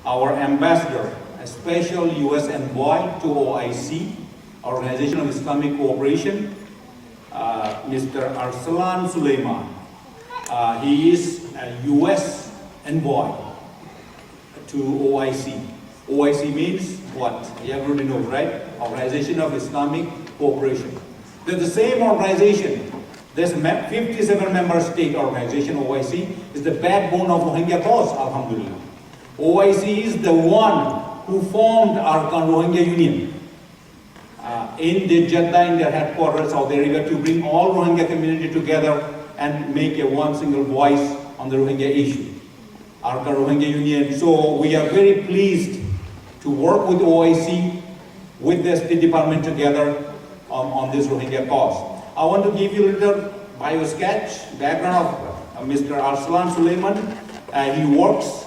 our ambassador, a special U.S. envoy to OIC, Organization of Islamic Cooperation, Mr. Arsalan Sulaiman. He is a U.S. envoy to OIC. OIC means what? Everybody knows, right? Organization of Islamic Cooperation. They're the same organization. This 57-member state organization, OIC, is the backbone of Rohingya cause, alhamdulillah. OIC is the one who formed Arkan Rohingya Union in the Jeddah, in their headquarters, Saudi Arabia, to bring all Rohingya community together and make a one single voice on the Rohingya issue. Arkan Rohingya Union. So we are very pleased to work with OIC, with the State Department together on this Rohingya cause. I want to give you a little bio sketch, background of Mr. Arsalan Sulaiman. He works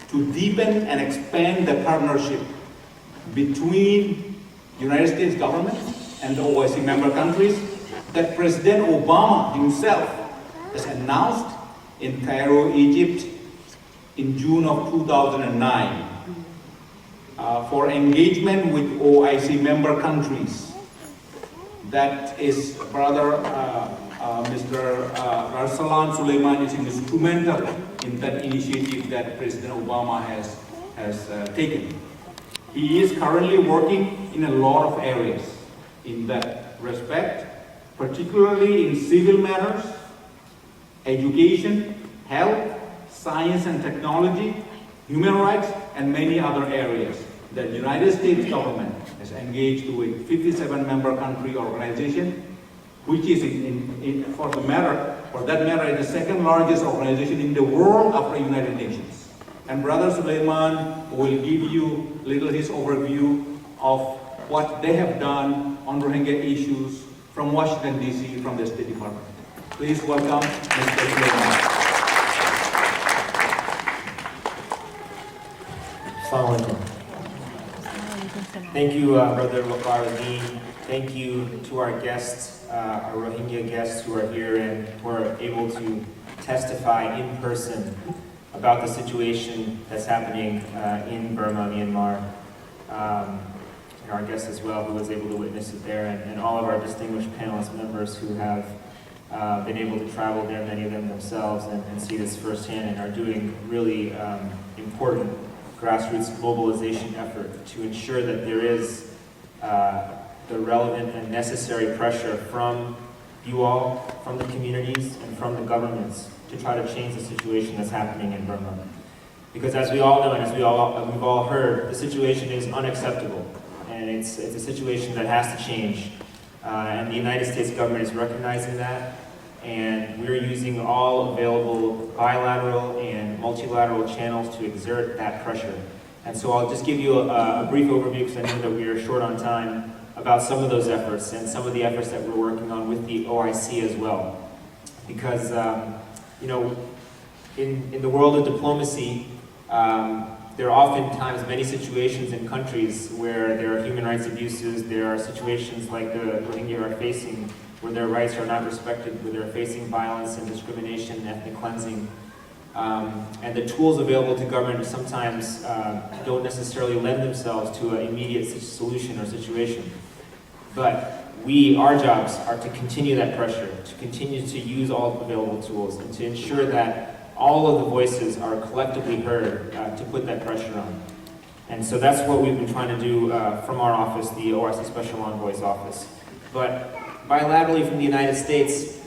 to deepen and expand the partnership between United States government and the OIC member countries that President Obama himself has announced in Cairo, Egypt in June of 2009 for engagement with OIC member countries. That is, brother Mr. Arsalan Sulaiman is instrumental in that initiative that President Obama has taken. He is currently working in a lot of areas in that respect, particularly in civil matters, education, health, science and technology, human rights, and many other areas that the United States government has engaged with 57-member country organization, which is for that matter, is the second largest organization in the world after United Nations. And Brother Sulaiman will give you little his overview of what they have done on Rohingya issues from Washington, D.C., from the State Department. Please welcome Mr. Sulaiman. Assalamu alaikum. Thank you, Brother Waqar. Thank you to our guests, our Rohingya guests who are here and who are able to testify in person about the situation that's happening in Burma, Myanmar. And our guest as well, who was able to witness it there, and all of our distinguished panelist members who have been able to travel there, many of them themselves, and see this firsthand and are doing really important grassroots mobilization effort to ensure that there is the relevant and necessary pressure from you all, from the communities, and from the governments to try to change the situation that's happening in Burma. Because as we all know, and as we've all heard, the situation is unacceptable, and it's a situation that has to change. And the United States government is recognizing that, and we're using all available bilateral and multilateral channels to exert that pressure. And so I'll just give you a brief overview, because I know that we are short on time, about some of those efforts and some of the efforts that we're working on with the OIC as well. Because, you know, in the world of diplomacy, there are oftentimes many situations in countries where there are human rights abuses, there are situations like the Rohingya are facing, where their rights are not respected, where they're facing violence and discrimination and ethnic cleansing. And the tools available to government sometimes don't necessarily lend themselves to an immediate solution or situation. But our jobs are to continue that pressure, to continue to use all available tools, and to ensure that all of the voices are collectively heard to put that pressure on. And so that's what we've been trying to do from our office, the OIC Special Envoy's office. But bilaterally from the United States,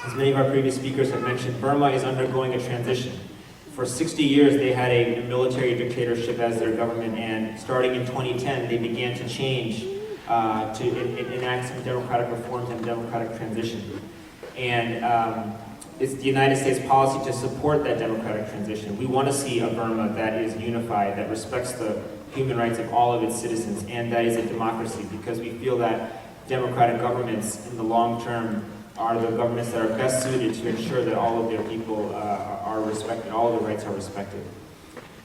as many of our previous speakers have mentioned, Burma is undergoing a transition. For 60 years, they had a military dictatorship as their government, and starting in 2010, they began to change to enact some democratic reforms and democratic transition. And it's the United States policy to support that democratic transition. We want to see a Burma that is unified, that respects the human rights of all of its citizens, and that is a democracy, because we feel that democratic governments in the long term are the governments that are best suited to ensure that all of their people are respected, all of their rights are respected.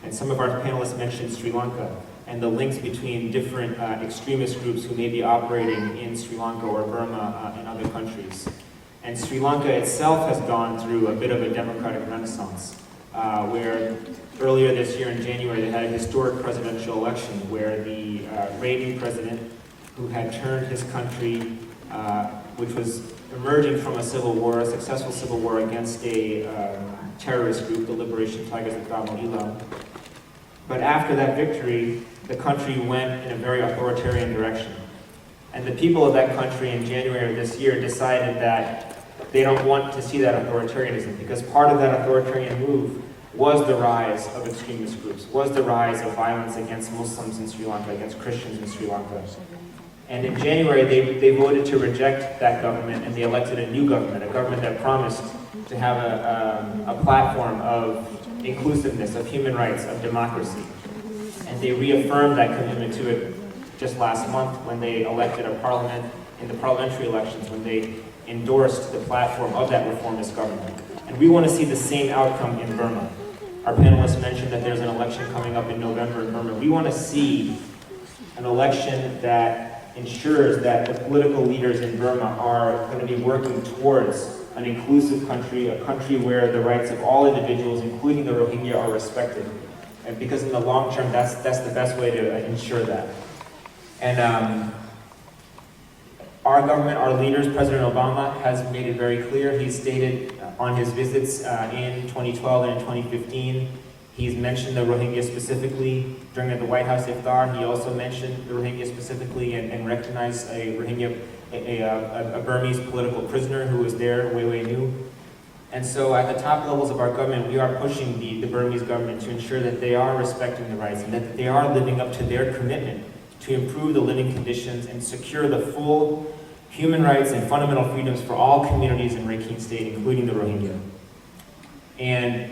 And some of our panelists mentioned Sri Lanka and the links between different extremist groups who may be operating in Sri Lanka or Burma and other countries. And Sri Lanka itself has gone through a bit of a democratic renaissance. where earlier this year in January they had a historic presidential election where the reigning president, who had turned his country, which was emerging from a civil war, a successful civil war against a terrorist group, the Liberation Tigers of Tamil Ilam. But after that victory, the country went in a very authoritarian direction. And the people of that country in January of this year decided that they don't want to see that authoritarianism, because part of that authoritarian move was the rise of extremist groups, was the rise of violence against Muslims in Sri Lanka, against Christians in Sri Lanka. And in January, they voted to reject that government, and they elected a new government, a government that promised to have a platform of inclusiveness, of human rights, of democracy. And they reaffirmed that commitment to it just last month when they elected a parliament in the parliamentary elections, when they endorsed the platform of that reformist government. And we want to see the same outcome in Burma. Our panelists mentioned that there's an election coming up in November in Burma. We want to see an election that ensures that the political leaders in Burma are going to be working towards an inclusive country, a country where the rights of all individuals, including the Rohingya, are respected. And because in the long term, that's the best way to ensure that. And our government, our leaders, President Obama, has made it very clear. He's stated on his visits in 2012 and in 2015, he's mentioned the Rohingya specifically. During the White House iftar, he also mentioned the Rohingya specifically and recognized a Rohingya, a Burmese political prisoner who was there, Wei Wei Nu. And so at the top levels of our government, we are pushing the Burmese government to ensure that they are respecting the rights and that they are living up to their commitment to improve the living conditions and secure the full human rights and fundamental freedoms for all communities in Rakhine State, including the Rohingya. And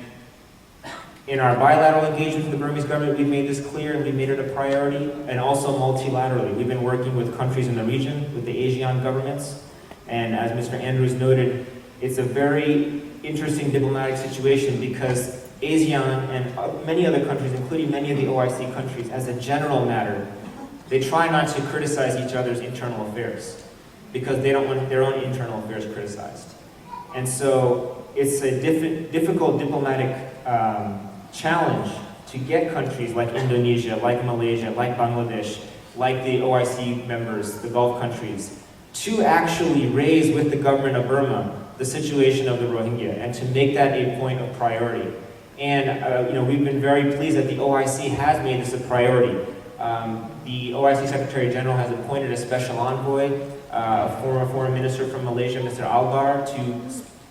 in our bilateral engagement with the Burmese government, we've made this clear and we've made it a priority, and also multilaterally. We've been working with countries in the region, with the ASEAN governments, and as Mr. Andrews noted, it's a very interesting diplomatic situation because ASEAN and many other countries, including many of the OIC countries, as a general matter, they try not to criticize each other's internal affairs because they don't want their own internal affairs criticized. And so it's a difficult diplomatic challenge to get countries like Indonesia, like Malaysia, like Bangladesh, like the OIC members, the Gulf countries, to actually raise with the government of Burma the situation of the Rohingya and to make that a point of priority. And we've been very pleased that the OIC has made this a priority. The OIC Secretary General has appointed a special envoy, a former foreign minister from Malaysia, Mr. Albar,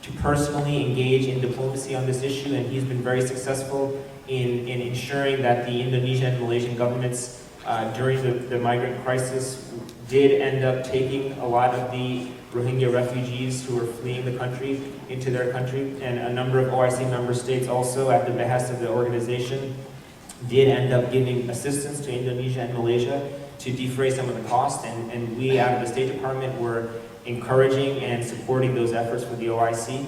to personally engage in diplomacy on this issue, and he's been very successful in ensuring that the Indonesian and Malaysian governments during the migrant crisis did end up taking a lot of the Rohingya refugees who were fleeing the country into their country, and a number of OIC member states also, at the behest of the organization, did end up giving assistance to Indonesia and Malaysia to defray some of the costs, and we out of the State Department were encouraging and supporting those efforts with the OIC.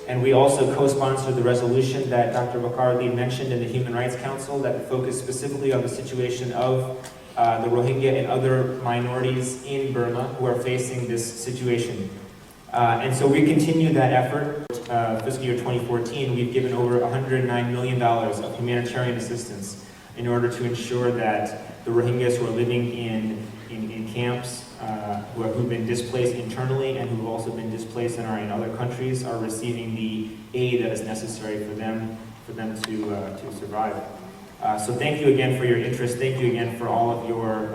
And we also co-sponsored the resolution that Dr. Bakar Ali mentioned in the Human Rights Council that focused specifically on the situation of the Rohingya and other minorities in Burma who are facing this situation. And so we continue that effort. Fiscal year 2014, we've given over $109 million of humanitarian assistance in order to ensure that the Rohingyas who are living in camps, who've been displaced internally and who've also been displaced and are in other countries, are receiving the aid that is necessary for them to survive. So thank you again for your interest. Thank you again for all of your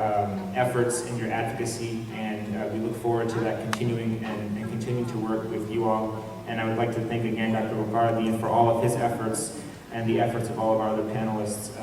efforts and your advocacy, and we look forward to that continuing and continuing to work with you all. And I would like to thank again Dr. Bakar Ali for all of his efforts and the efforts of all of our other panelists